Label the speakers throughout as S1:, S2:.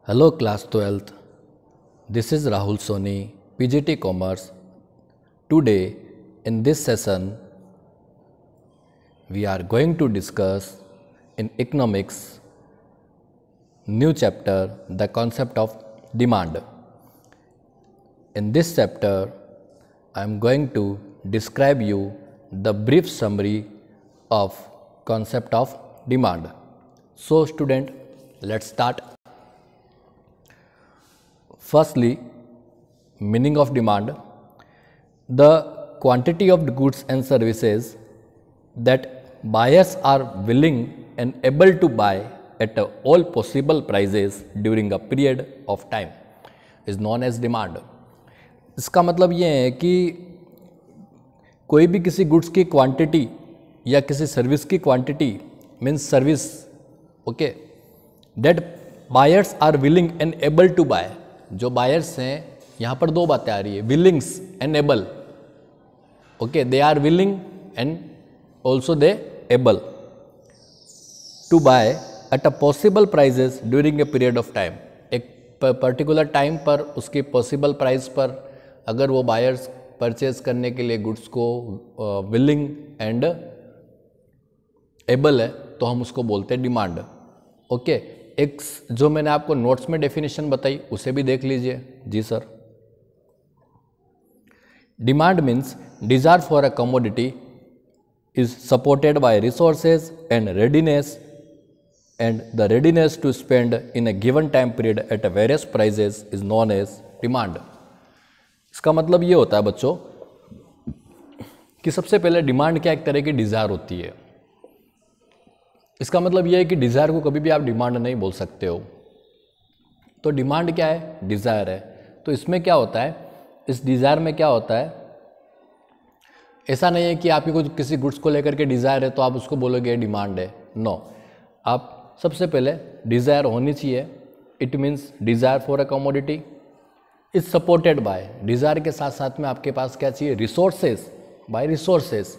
S1: Hello class 12th, this is Rahul Soni, PGT Commerce. Today in this session we are going to discuss in economics new chapter, the concept of demand. In this chapter I am going to describe you the brief summary of concept of demand. So student, let's start. Firstly, meaning of demand: the quantity of the goods and services that buyers are willing and able to buy at all possible prices during a period of time is known as demand. इसका मतलब ये है कि कोई भी किसी goods की quantity या किसी सर्विस की quantity means service, okay, that buyers are willing and able to buy. जो बायर्स हैं, यहाँ पर दो बातें आ रही है, willings and able. Okay, they are willing and also they able to buy at a possible prices during a period of time. एक पर्टिकुलर टाइम पर उसकी पॉसिबल प्राइस पर अगर वो बायर्स परचेज करने के लिए गुड्स को विलिंग एंड एबल है तो हम उसको बोलते हैं डिमांड. ओके, एक जो मैंने आपको नोट्स में डेफिनेशन बताई उसे भी देख लीजिए. जी sir. Demand means desire for a commodity is supported by resources and readiness and the readiness to spend in a given time period at a various prices is known as demand. इसका मतलब ये होता है बच्चों कि सबसे पहले demand क्या एक तरह की डिजायर होती है. इसका मतलब यह है कि डिज़ायर को कभी भी आप डिमांड नहीं बोल सकते हो. तो डिमांड क्या है? डिज़ायर है. तो इसमें क्या होता है, इस डिज़ायर में क्या होता है, ऐसा नहीं है कि आपकी कुछ किसी गुड्स को लेकर के डिज़ायर है तो आप उसको बोलोगे डिमांड है. नो, आप सबसे पहले डिज़ायर होनी चाहिए. It means desire for a commodity is supported by. Desire के साथ साथ में आपके पास क्या चाहिए? रिसोर्सेज. By resources.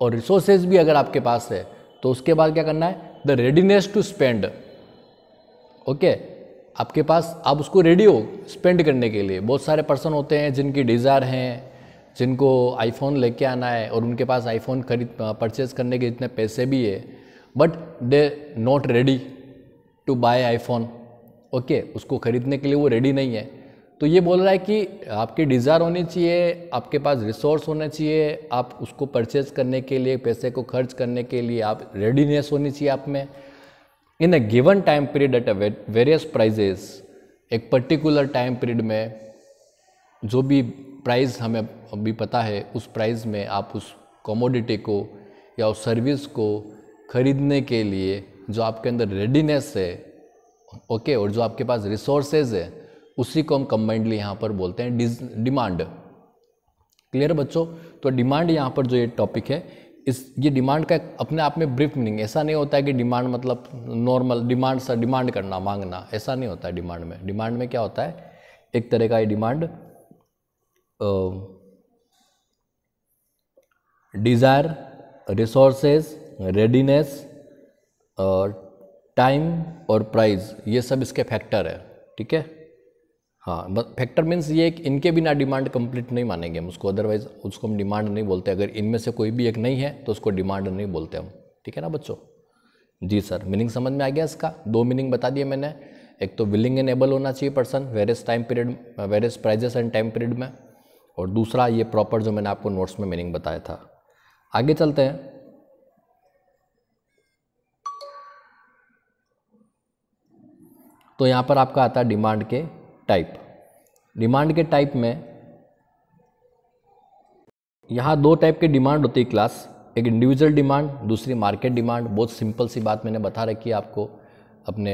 S1: और रिसोर्सेज भी अगर आपके पास है तो उसके बाद क्या करना है? The readiness to spend. Okay, आपके पास आप उसको रेडी हो स्पेंड करने के लिए. बहुत सारे पर्सन होते हैं जिनकी डिज़ायर हैं, जिनको आईफोन लेके आना है और उनके पास आईफोन परचेज करने के इतने पैसे भी है, but they not ready to buy iPhone. Okay, उसको खरीदने के लिए वो रेडी नहीं है. तो ये बोल रहा है कि आपकी डिज़ायर होनी चाहिए, आपके पास रिसोर्स होने चाहिए, आप उसको परचेज करने के लिए, पैसे को खर्च करने के लिए आप रेडीनेस होनी चाहिए आप में. In a given time period at a various prices. एक पर्टिकुलर टाइम पीरियड में जो भी प्राइस हमें अभी पता है उस प्राइस में आप उस कमोडिटी को या उस सर्विस को खरीदने के लिए जो आपके अंदर रेडीनेस है, ओके, और जो आपके पास रिसोर्सेज है, उसी को हम कंबाइंडली यहाँ पर बोलते हैं डिमांड. क्लियर बच्चों? तो डिमांड यहाँ पर जो ये टॉपिक है, ये डिमांड का अपने आप में ब्रीफ मीनिंग. ऐसा नहीं होता है कि डिमांड मतलब नॉर्मल डिमांड सा डिमांड करना, मांगना, ऐसा नहीं होता है डिमांड में. डिमांड में क्या होता है, एक तरह का ये demand desire, resources, readiness, time और प्राइस, ये सब इसके फैक्टर है. ठीक है. हाँ, फैक्टर मीन्स ये कि इनके बिना डिमांड कंप्लीट नहीं मानेंगे हम उसको, अदरवाइज उसको हम डिमांड नहीं बोलते. अगर इनमें से कोई भी एक नहीं है तो उसको डिमांड नहीं बोलते हम. ठीक है ना बच्चों? जी सर. मीनिंग समझ में आ गया इसका? दो मीनिंग बता दिए मैंने. एक तो विलिंग एंड एबल होना चाहिए person various time period, various prices and time period में, और दूसरा ये प्रॉपर जो मैंने आपको नोट्स में मीनिंग बताया था. आगे चलते हैं. तो यहाँ पर आपका आता है डिमांड के टाइप. डिमांड के टाइप में यहाँ दो टाइप के डिमांड होती है क्लास. एक इंडिविजुअल डिमांड, दूसरी मार्केट डिमांड. बहुत सिंपल सी बात मैंने बता रखी है आपको अपने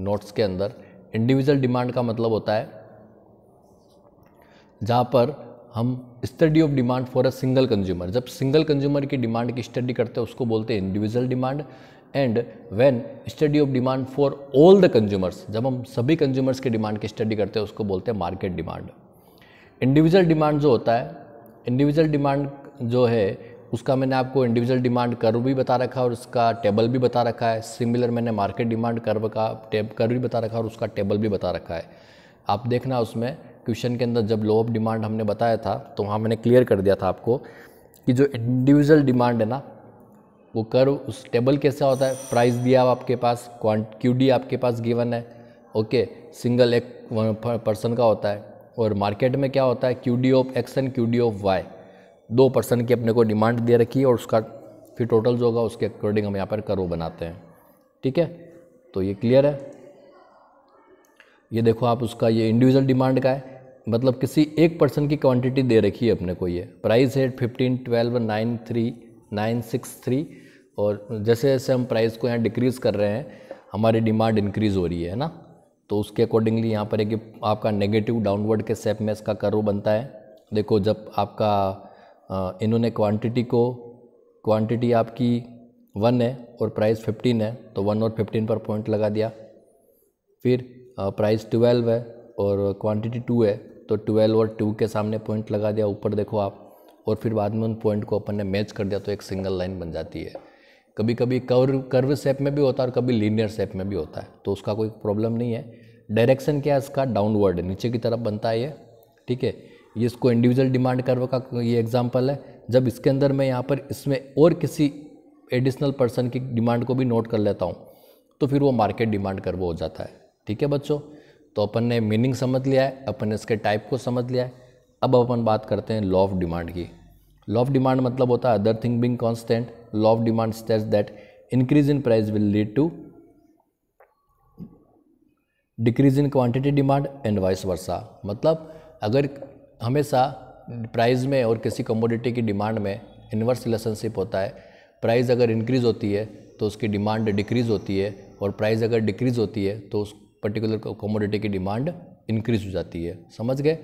S1: नोट्स के अंदर. इंडिविजुअल डिमांड का मतलब होता है जहाँ पर हम study of demand for a single consumer. जब सिंगल कंज्यूमर की डिमांड की स्टडी करते हैं उसको बोलते हैं individual demand. And when study of demand for all the consumers, जब हम सभी कंज्यूमर्स की डिमांड की स्टडी करते हैं उसको बोलते हैं मार्केट डिमांड. इंडिविजुअल डिमांड जो होता है, इंडिविजुअल डिमांड जो है उसका मैंने आपको इंडिविजुअल डिमांड कर्व भी बता रखा है और उसका टेबल भी बता रखा है। सिमिलर मैंने मार्केट डिमांड कर्व का कर्व भी बता रखा है और उसका टेबल भी बता रखा है। आप देखना उसमें क्वेश्चन के अंदर जब लॉ ऑफ डिमांड हमने बताया था तो वहाँ मैंने क्लियर कर दिया था आपको कि जो इंडिविजुअल डिमांड है ना, वो कर्व उस टेबल कैसा होता है, प्राइस दिया हुआ आपके पास, क्यूडी आपके पास गिवन है, ओके, सिंगल एक पर्सन का होता है। और मार्केट में क्या होता है, QD of x and QD of y, 2 person की अपने को डिमांड दे रखी है और उसका फिर टोटल जो होगा उसके अकॉर्डिंग हम यहाँ पर कर्व बनाते हैं। ठीक है, तो ये क्लियर है। ये देखो आप, उसका ये इंडिविजुअल डिमांड का है, मतलब किसी एक पर्सन की क्वांटिटी दे रखी है अपने को। ये प्राइस है 15, 12, 9, 3, 9, 6, 3 और जैसे जैसे हम प्राइस को यहाँ डिक्रीज़ कर रहे हैं हमारी डिमांड इंक्रीज़ हो रही है ना, तो उसके अकॉर्डिंगली यहाँ पर एक आपका नेगेटिव डाउनवर्ड के शेप में इसका कर्व बनता है। देखो जब आपका इन्होंने क्वांटिटी आपकी 1 है और प्राइस 15 है तो 1 और 15 पर पॉइंट लगा दिया। फिर प्राइस 12 है और क्वांटिटी 2 है तो 12 और 2 के सामने पॉइंट लगा दिया, ऊपर देखो आप, और फिर बाद में उन पॉइंट को अपन ने मैच कर दिया तो एक सिंगल लाइन बन जाती है। कभी कभी कर्व शेप में भी होता है और कभी लीनियर शेप में भी होता है, तो उसका कोई प्रॉब्लम नहीं है। डायरेक्शन क्या है इसका, डाउनवर्ड, नीचे की तरफ बनता है ये। ठीक है, ये इसको इंडिविजुअल डिमांड कर्व का ये एग्जांपल है। जब इसके अंदर मैं यहाँ पर इसमें और किसी एडिशनल पर्सन की डिमांड को भी नोट कर लेता हूँ तो फिर वो मार्केट डिमांड कर्व हो जाता है। ठीक है बच्चों, तो अपन ने मीनिंग समझ लिया है, अपन ने इसके टाइप को समझ लिया है। अब अपन बात करते हैं लॉ ऑफ डिमांड की। लॉ ऑफ डिमांड मतलब होता है other thing being constant, law of demand states that increase in price will lead to decrease in quantity demand and vice versa. मतलब अगर हमेशा प्राइस में और किसी कमोडिटी की डिमांड में इन्वर्स रिलेशनशिप होता है, प्राइस अगर इंक्रीज होती है तो उसकी डिमांड डिक्रीज होती है और प्राइस अगर डिक्रीज होती है तो उस पर्टिकुलर कमोडिटी की डिमांड इंक्रीज हो जाती है। समझ गए,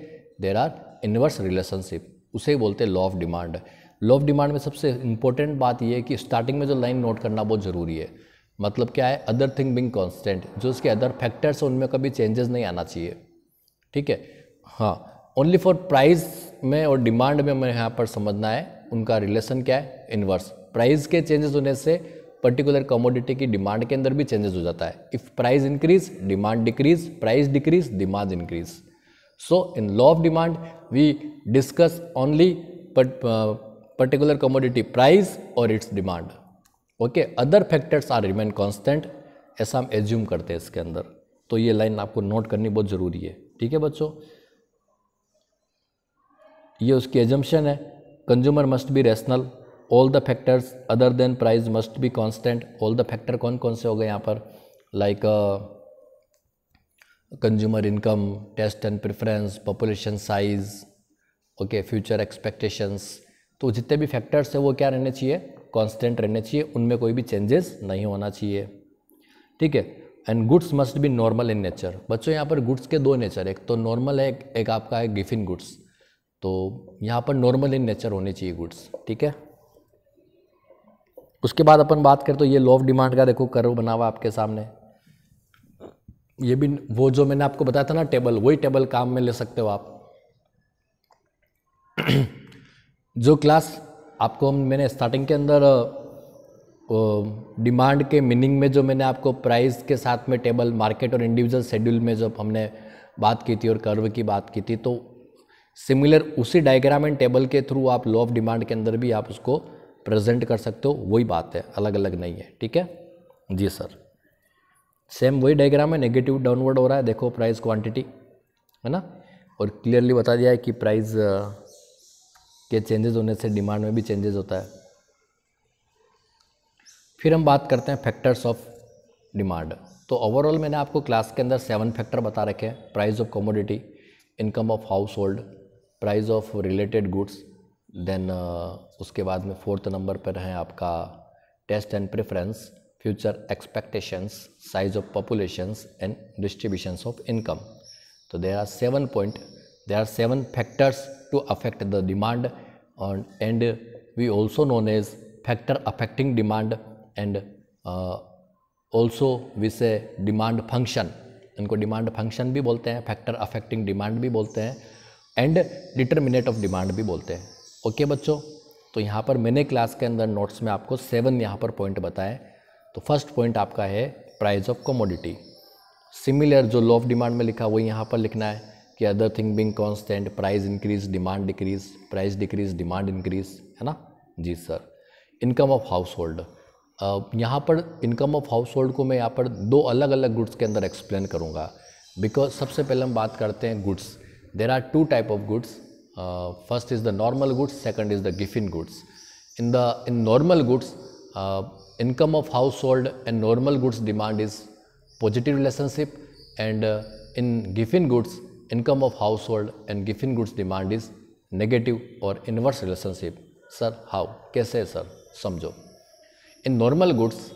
S1: देयर आर इन्वर्स रिलेशनशिप, उसे बोलते हैं law of demand. Law of demand में सबसे इंपॉर्टेंट बात यह है कि स्टार्टिंग में जो लाइन नोट करना बहुत ज़रूरी है। मतलब क्या है, अदर थिंग बिंग कांस्टेंट, जो उसके अदर फैक्टर्स हैं उनमें कभी चेंजेस नहीं आना चाहिए। ठीक है, हाँ, ओनली फॉर प्राइस में और डिमांड में हमें यहाँ पर समझना है उनका रिलेशन क्या है, इन्वर्स। प्राइस के चेंजेस होने से पर्टिकुलर कमोडिटी की डिमांड के अंदर भी चेंजेस हो जाता है। If price increase demand decrease, price decrease demand increase. So in law of demand we discuss only particular commodity price और it's demand. Okay, other factors are remain constant, ऐसा हम एज्यूम करते हैं इसके अंदर। तो ये लाइन आपको नोट करनी बहुत ज़रूरी है। ठीक है बच्चों, ये उसकी एजम्पशन है। Consumer must be rational, all the factors other than price must be constant. All the factor कौन कौन से हो गए यहाँ पर, like consumer income, taste and preference, population size, okay, future expectations. तो जितने भी फैक्टर्स हैं वो क्या रहने चाहिए, कांस्टेंट रहने चाहिए, उनमें कोई भी चेंजेस नहीं होना चाहिए। ठीक है, and goods must be normal in nature. बच्चों यहाँ पर गुड्स के 2 नेचर, एक तो नॉर्मल है, एक आपका है गिफिन गुड्स। तो यहाँ पर नॉर्मल इन नेचर होनी चाहिए गुड्स। ठीक है, उसके बाद अपन बात करें तो ये लॉ ऑफ डिमांड का देखो कर्व बना हुआ आपके सामने। ये भी वो जो मैंने आपको बताया था ना टेबल, वही टेबल काम में ले सकते हो आप। जो क्लास आपको मैंने स्टार्टिंग के अंदर डिमांड के मीनिंग में जो मैंने आपको प्राइस के साथ में टेबल, मार्केट और इंडिविजुअल शेड्यूल में जब हमने बात की थी और कर्व की बात की थी, तो सिमिलर उसी डायग्राम एंड टेबल के थ्रू आप लॉ ऑफ डिमांड के अंदर भी आप उसको प्रेजेंट कर सकते हो। वही बात है, अलग अलग नहीं है। ठीक है जी सर, सेम वही डायग्राम है, नेगेटिव डाउनवर्ड हो रहा है, देखो प्राइस क्वांटिटी है ना, और क्लियरली बता दिया है कि प्राइस के चेंजेस होने से डिमांड में भी चेंजेस होता है। फिर हम बात करते हैं फैक्टर्स ऑफ डिमांड। तो ओवरऑल मैंने आपको क्लास के अंदर 7 फैक्टर बता रखे हैं, price of commodity, income of household, price of related goods, then उसके बाद में 4th नंबर पर है आपका taste and preference, future expectations, size of populations and distributions of income. तो there are 7 factors to affect the demand and we also known as factor affecting demand and also we say demand function, इनको demand function भी बोलते हैं, factor affecting demand भी बोलते हैं, and determinate of demand भी बोलते हैं। ओके बच्चों, तो यहाँ पर मैंने क्लास के अंदर नोट्स में आपको 7 यहाँ पर पॉइंट बताए। तो फर्स्ट पॉइंट आपका है प्राइस ऑफ कमोडिटी। सिमिलर जो लॉ ऑफ डिमांड में लिखा वही यहाँ पर लिखना है कि other thing being constant price increase demand decrease, price decrease demand increase, है ना जी sir. Income of household, यहाँ पर इनकम ऑफ हाउस होल्ड को मैं यहाँ पर 2 अलग अलग गुड्स के अंदर एक्सप्लेन करूँगा। बिकॉज सबसे पहले हम बात करते हैं goods. There are 2 type of goods, first is the normal goods, second is the Giffen goods. In normal goods income of household and normal goods demand is positive relationship, and in given goods income of household and given goods demand is negative or inverse relationship। Sir how, कैसे sir, समझो। इन normal goods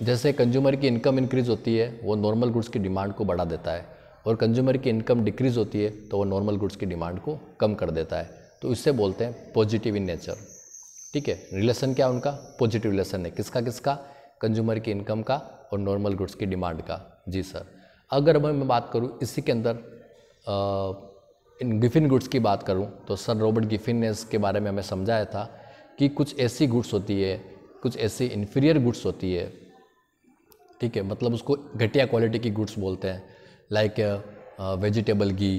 S1: जैसे consumer की income increase होती है वो normal goods की demand को बढ़ा देता है, और कंज्यूमर की इनकम डिक्रीज होती है तो वो नॉर्मल गुड्स की डिमांड को कम कर देता है। तो इससे बोलते हैं पॉजिटिव इन नेचर। ठीक है, रिलेशन क्या उनका, पॉजिटिव रिलेशन है। किसका किसका, कंज्यूमर की इनकम का और नॉर्मल गुड्स की डिमांड का। जी सर। अगर मैं बात करूँ इसी के अंदर इन गिफिन गुड्स की बात करूँ तो सर रॉबर्ट गिफिन ने इसके बारे में हमें समझाया था कि कुछ ऐसी गुड्स होती है, कुछ ऐसी इन्फीरियर गुड्स होती है, ठीक है, मतलब उसको घटिया क्वालिटी की गुड्स बोलते हैं, लाइक वेजिटेबल घी,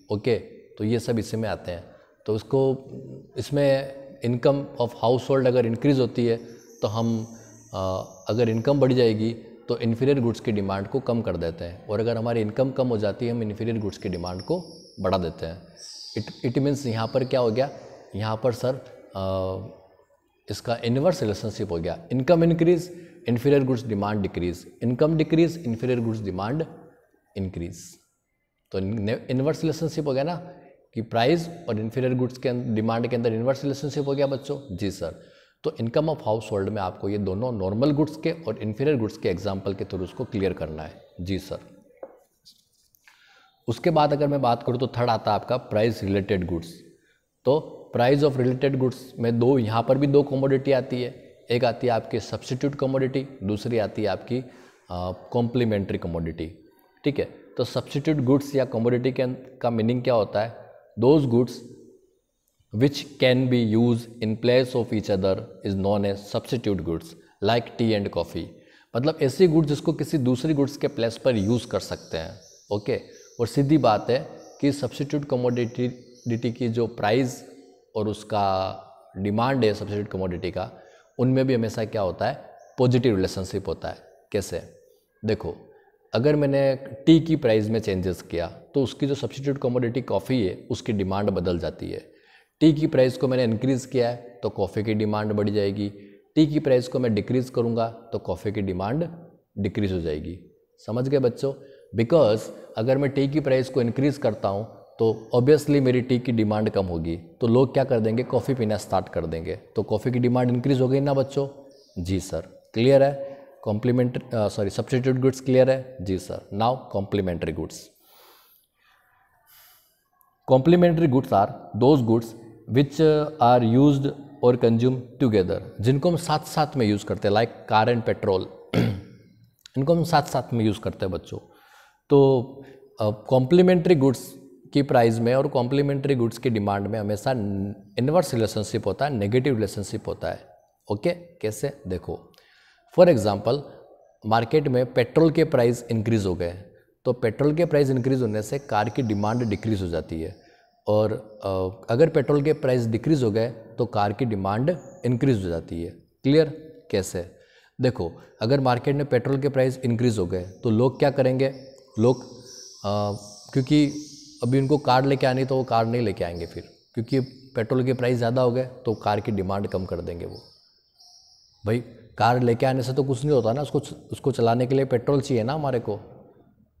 S1: ओके, तो ये सब इसी में आते हैं। तो उसको इसमें इनकम ऑफ हाउस होल्ड अगर इंक्रीज़ होती है तो हम अगर इनकम बढ़ जाएगी तो इन्फीरियर गुड्स की डिमांड को कम कर देते हैं, और अगर हमारी इनकम कम हो जाती है हम इन्फीरियर गुड्स की डिमांड को बढ़ा देते हैं। इट मीन्स यहाँ पर क्या हो गया, यहाँ पर सर इसका इनवर्स रिलेशनशिप हो गया। Income increase, inferior goods demand decrease, income decrease, inferior goods demand increase. तो इनवर्स रिलेशनशिप हो गया ना कि प्राइस और इन्फीरियर गुड्स के डिमांड के अंदर इन्वर्स रिलेशनशिप हो गया बच्चों। जी सर। तो इनकम ऑफ हाउस होल्ड में आपको ये दोनों नॉर्मल गुड्स के और इन्फीरियर गुड्स के एग्जाम्पल के थ्रू उसको क्लियर करना है। जी सर। उसके बाद अगर मैं बात करूँ तो थर्ड आता है आपका प्राइस रिलेटेड गुड्स। तो प्राइस ऑफ रिलेटेड गुड्स में दो, यहाँ पर भी 2 कमोडिटी आती है। एक आती है आपकी सब्स्टिट्यूट कमोडिटी, दूसरी आती है आपकी कॉम्प्लीमेंट्री कमोडिटी। ठीक है, तो सब्स्टिट्यूट गुड्स या कमोडिटी का मीनिंग क्या होता है, those goods which can be used in place of each other is known as substitute goods like tea and coffee। मतलब ऐसी गुड्स जिसको किसी दूसरी गुड्स के प्लेस पर यूज़ कर सकते हैं। ओके, और सीधी बात है कि सब्स्टिट्यूट कमोडिटी की जो प्राइस और उसका डिमांड है सब्स्टिट्यूट कमोडिटी का, उनमें भी हमेशा क्या होता है, पॉजिटिव रिलेशनशिप होता है। कैसे, देखो, अगर मैंने टी की प्राइस में चेंजेस किया तो उसकी जो सब्स्टिट्यूट कमोडिटी कॉफ़ी है उसकी डिमांड बदल जाती है। टी की प्राइस को मैंने इंक्रीज़ किया है तो कॉफ़ी की डिमांड बढ़ जाएगी। टी की प्राइस को मैं डिक्रीज़ करूँगा तो कॉफ़ी की डिमांड डिक्रीज़ हो जाएगी। समझ गए बच्चों? बिकॉज अगर मैं टी की प्राइस को इंक्रीज़ करता हूँ तो ऑब्वियसली मेरी टी की डिमांड कम होगी, तो लोग क्या कर देंगे, कॉफ़ी पीना स्टार्ट कर देंगे, तो कॉफ़ी की डिमांड इंक्रीज़ हो गई ना बच्चों। जी सर, क्लियर है। सब्स्टिट्यूट गुड्स क्लियर है। जी sir. Now complementary goods. Complementary goods are those goods which are used और कंज्यूम टुगेदर, जिनको हम साथ साथ में यूज़ करते हैं, लाइक कार एंड पेट्रोल इनको हम साथ साथ में यूज़ करते हैं बच्चों। तो कॉम्प्लीमेंट्री गुड्स की प्राइस में और कॉम्प्लीमेंट्री गुड्स की डिमांड में हमेशा इनवर्स रिलेशनशिप होता है, नेगेटिव रिलेशनशिप होता है। ओके, कैसे, देखो, फॉर एग्जाम्पल मार्केट में पेट्रोल के प्राइस इंक्रीज़ हो गए तो पेट्रोल के प्राइस इंक्रीज़ होने से कार की डिमांड डिक्रीज़ हो जाती है, और अगर पेट्रोल के प्राइस डिक्रीज़ हो गए तो कार की डिमांड इंक्रीज़ हो जाती है। क्लियर? कैसे, देखो, अगर मार्केट में पेट्रोल के प्राइस इंक्रीज़ हो गए तो लोग क्या करेंगे, लोग क्योंकि अभी उनको कार लेके आनी तो वो कार नहीं लेके आएंगे फिर, क्योंकि पेट्रोल के प्राइस ज़्यादा हो गए तो कार की डिमांड कम कर देंगे वो। भाई कार लेके आने से तो कुछ नहीं होता ना, उसको चलाने के लिए पेट्रोल चाहिए ना हमारे को,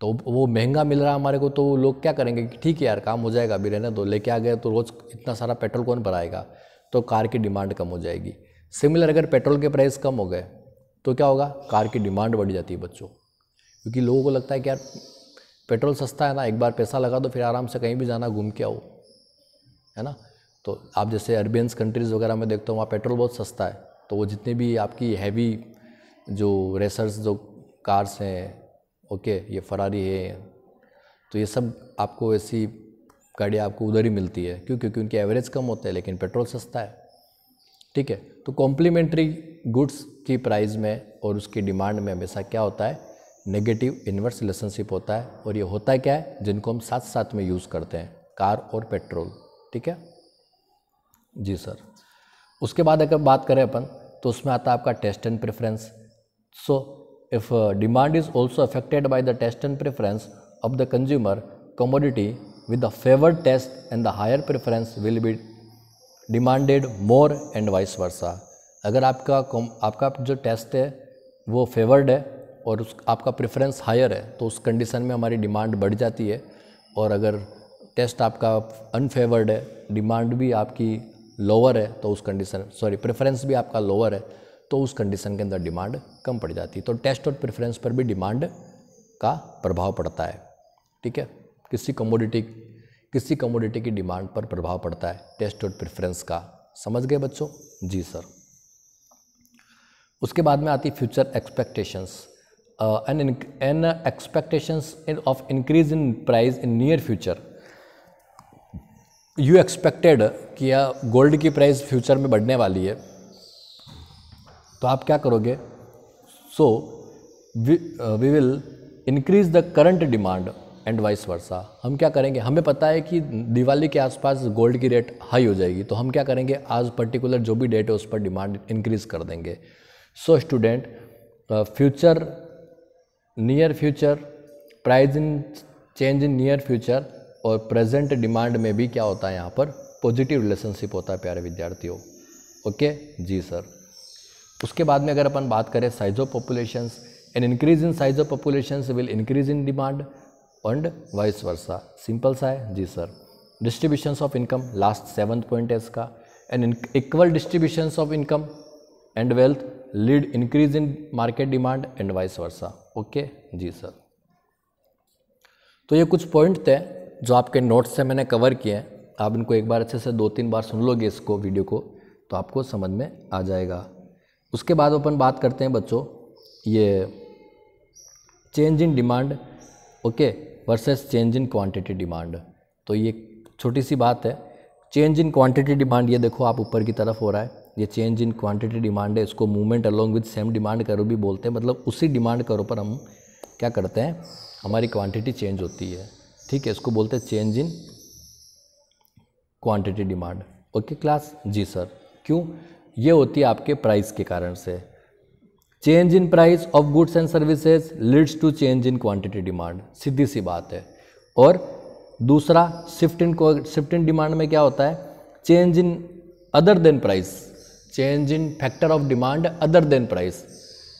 S1: तो वो महंगा मिल रहा है हमारे को, तो लोग क्या करेंगे कि ठीक है यार काम हो जाएगा, अभी रहने दो, लेके आ गए तो रोज़ इतना सारा पेट्रोल कौन भराएगा, तो कार की डिमांड कम हो जाएगी। सिमिलर अगर पेट्रोल के प्राइस कम हो गए तो क्या होगा, कार की डिमांड बढ़ जाती है बच्चों, क्योंकि लोगों को लगता है कि यार पेट्रोल सस्ता है ना, एक बार पैसा लगा दो फिर आराम से कहीं भी जाना, घूम के आओ, है ना। तो आप जैसे अरबियंस कंट्रीज़ वगैरह में देखते हो वहाँ पेट्रोल बहुत सस्ता है, तो वो जितने भी आपकी हैवी जो रेसर्स जो कार्स हैं, ओके, ये फरारी है, तो ये सब आपको ऐसी गाड़ियाँ आपको उधर ही मिलती है। क्यों? क्योंकि उनकी एवरेज कम होता है लेकिन पेट्रोल सस्ता है। ठीक है। तो कॉम्प्लीमेंट्री गुड्स की प्राइस में और उसकी डिमांड में हमेशा क्या होता है, नेगेटिव इन्वर्स रिलेशनशिप होता है। और ये होता क्या है, जिनको हम साथ साथ में यूज़ करते हैं, कार और पेट्रोल। ठीक है जी सर। उसके बाद अगर बात करें अपन तो उसमें आता है आपका taste and preference. So if demand is also affected by the taste and preference of the consumer commodity with the favoured taste and the higher preference will be demanded more and vice versa. अगर आपका जो test है वो favoured है और आपका preference higher है तो उस कंडीशन में हमारी डिमांड बढ़ जाती है। और अगर टेस्ट आपका अनफेवर्ड है, डिमांड भी आपकी लोअर है तो उस कंडीशन प्रेफरेंस भी आपका लोअर है तो उस कंडीशन के अंदर डिमांड कम पड़ जाती है। तो टेस्ट और प्रेफरेंस पर भी डिमांड का प्रभाव पड़ता है। ठीक है, किसी कमोडिटी की डिमांड पर प्रभाव पड़ता है टेस्ट और प्रेफरेंस का। समझ गए बच्चों? जी सर। उसके बाद में आती future expectations. An expectations of increase in price in near future. You expected कि गोल्ड की प्राइस फ्यूचर में बढ़ने वाली है तो आप क्या करोगे? So we will increase the current demand and vice versa. हम क्या करेंगे, हमें पता है कि दिवाली के आसपास गोल्ड की रेट हाई हो जाएगी तो हम क्या करेंगे, आज पर्टिकुलर जो भी डेट है उस पर डिमांड इंक्रीज कर देंगे। So student, future near future, price in change in near future और प्रेजेंट डिमांड में भी क्या होता है, यहाँ पर पॉजिटिव रिलेशनशिप होता है प्यारे विद्यार्थियों। ओके जी सर। उसके बाद में अगर अपन बात करें size of populations, an increase in size of populations will increase in demand and vice versa. Simple सा है जी sir. Distributions of income, last 7th point है इसका। An equal distributions of income and wealth lead increase in market demand and vice versa. Okay जी sir. तो ये कुछ point थे जो आपके नोट्स से मैंने कवर किए हैं। आप इनको एक बार अच्छे से 2-3 बार सुन लोगे इसको वीडियो को तो आपको समझ में आ जाएगा। उसके बाद अपन बात करते हैं बच्चों ये change in demand okay versus change in quantity demand. तो ये छोटी सी बात है, चेंज इन क्वांटिटी डिमांड, ये देखो आप ऊपर की तरफ हो रहा है, ये चेंज इन क्वांटिटी डिमांड है। इसको movement along with same demand करो भी बोलते हैं, मतलब उसी डिमांड करो पर हम क्या करते हैं, हमारी क्वांटिटी चेंज होती है। ठीक है, इसको बोलते हैं change in quantity demand. Okay class जी सर। क्यों? ये होती है आपके प्राइस के कारण से। Change in price of goods and services leads to change in quantity demand, सीधी सी बात है। और दूसरा शिफ्ट इन डिमांड में क्या होता है, change in other than price, change in factor of demand other than price.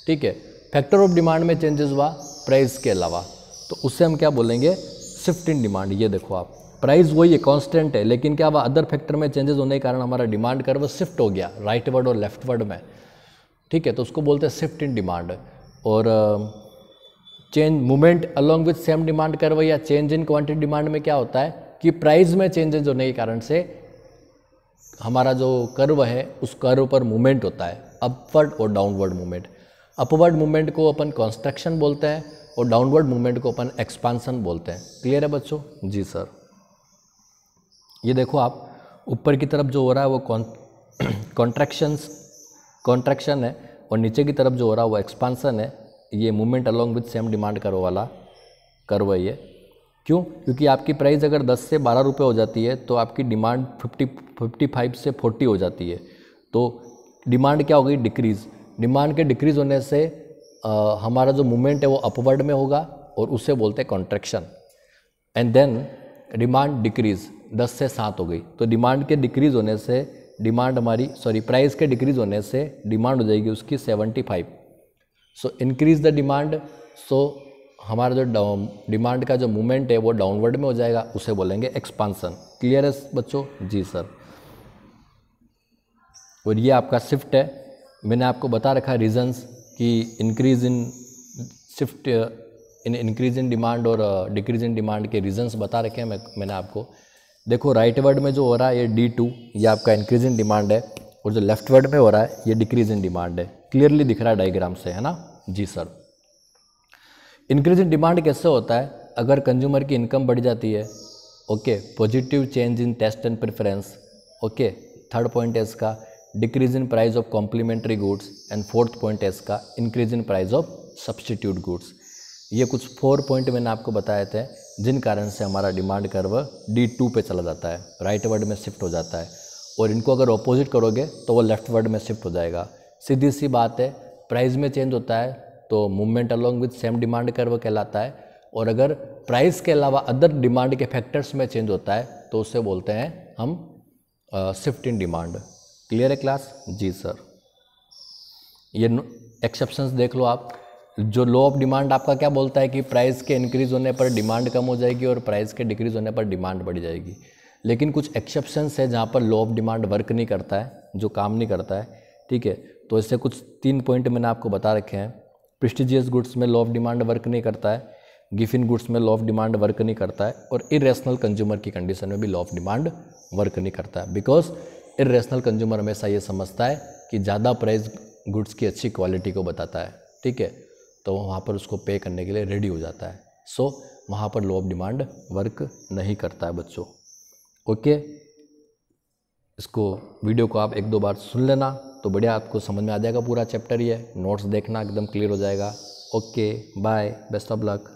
S1: ठीक है, फैक्टर ऑफ डिमांड में चेंजेस हुआ प्राइस के अलावा तो उससे हम क्या बोलेंगे, शिफ्ट इन डिमांड। ये देखो आप, प्राइस वही है, कांस्टेंट है, लेकिन क्या हुआ, अदर फैक्टर में चेंजेस होने के कारण हमारा डिमांड कर्व शिफ्ट हो गया राइट वर्ड और लेफ्ट वर्ड में। ठीक है, तो उसको बोलते हैं शिफ्ट इन डिमांड। और change movement along with same demand curve या चेंज इन क्वांटिटी डिमांड में क्या होता है कि प्राइस में चेंजेस होने के कारण से हमारा जो कर्व है उस कर्व पर मूवमेंट होता है, अपवर्ड और डाउनवर्ड मूवमेंट। अपवर्ड मूवमेंट को अपन कंस्ट्रक्शन बोलते हैं और डाउनवर्ड मूवमेंट को अपन एक्सपांसन बोलते हैं। क्लियर है बच्चों? जी सर। ये देखो आप, ऊपर की तरफ जो हो रहा है वो कॉन्ट्रैक्शन है और नीचे की तरफ जो हो रहा है वो एक्सपांसन है। ये movement along with same demand curve वाला कर्व है ये। क्यों? क्योंकि आपकी प्राइस अगर 10 से 12 रुपये हो जाती है तो आपकी डिमांड 55 से 40 हो जाती है, तो डिमांड क्या हो गई, डिक्रीज़। डिमांड के डिक्रीज़ होने से हमारा जो मूवमेंट है वो अपवर्ड में होगा और उसे बोलते हैं contraction. And then demand decrease 10 से 7 हो गई, तो डिमांड के डिक्रीज़ होने से डिमांड हमारी प्राइस के डिक्रीज़ होने से डिमांड हो जाएगी उसकी 75। सो इंक्रीज द डिमांड, सो हमारा जो डिमांड का जो मूवमेंट है वो डाउनवर्ड में हो जाएगा, उसे बोलेंगे एक्सपांसन। क्लियर है बच्चों? जी सर। और ये आपका शिफ्ट है, मैंने आपको बता रखा रीजंस कि increase in shift in increase in demand और डिक्रीज इन डिमांड के रीजंस बता रखे हैं मैंने आपको। देखो राइट वर्ड में जो हो रहा है ये D2, ये आपका इंक्रीज इन डिमांड है, और जो लेफ्ट वर्ड में हो रहा है ये डिक्रीज इन डिमांड है। क्लियरली दिख रहा है डायग्राम से, है ना? जी सर। इंक्रीज इन डिमांड कैसे होता है, अगर कंज्यूमर की इनकम बढ़ जाती है, okay, positive change in taste and preference, okay, 3rd point है इसका। Decrease in price of complementary goods, and fourth point है इसका increase in price of substitute goods. ये कुछ 4 पॉइंट मैंने आपको बताए थे जिन कारण से हमारा डिमांड कर्व D2 पे चला जाता है, राइट वर्ड में शिफ्ट हो जाता है, और इनको अगर ऑपोजिट करोगे तो वो लेफ्ट वर्ड में शिफ्ट हो जाएगा। सीधी सी बात है, प्राइस में चेंज होता है तो movement along with same demand curve कहलाता है, और अगर प्राइस के अलावा अदर डिमांड के फैक्टर्स में चेंज होता है तो उससे बोलते हैं हम शिफ्ट इन डिमांड। क्लियर है क्लास? जी सर। ये एक्सेप्शंस देख लो आप। जो लॉ ऑफ डिमांड आपका क्या बोलता है कि प्राइस के इंक्रीज होने पर डिमांड कम हो जाएगी और प्राइस के डिक्रीज होने पर डिमांड बढ़ जाएगी। लेकिन कुछ एक्सेप्शंस है जहाँ पर लॉ ऑफ डिमांड वर्क नहीं करता है, जो काम नहीं करता है, ठीक है। तो इससे कुछ 3 पॉइंट मैंने आपको बता रखे हैं। प्रेस्टिजियस गुड्स में लॉ ऑफ डिमांड वर्क नहीं करता है, गिफिन गुड्स में लॉ ऑफ डिमांड वर्क नहीं करता है, और इरेशनल कंज्यूमर की कंडीशन में भी लॉ ऑफ डिमांड वर्क नहीं करता है। बिकॉज इरेशनल कंज्यूमर हमेशा ये समझता है कि ज़्यादा प्राइस गुड्स की अच्छी क्वालिटी को बताता है, ठीक है, तो वहाँ पर उसको पे करने के लिए रेडी हो जाता है। सो वहाँ पर लॉ ऑफ डिमांड वर्क नहीं करता है बच्चों। ओके, इसको वीडियो को आप 1-2 बार सुन लेना तो बढ़िया आपको समझ में आ जाएगा पूरा चैप्टर। ये नोट्स देखना एकदम क्लियर हो जाएगा। Okay bye, best of luck.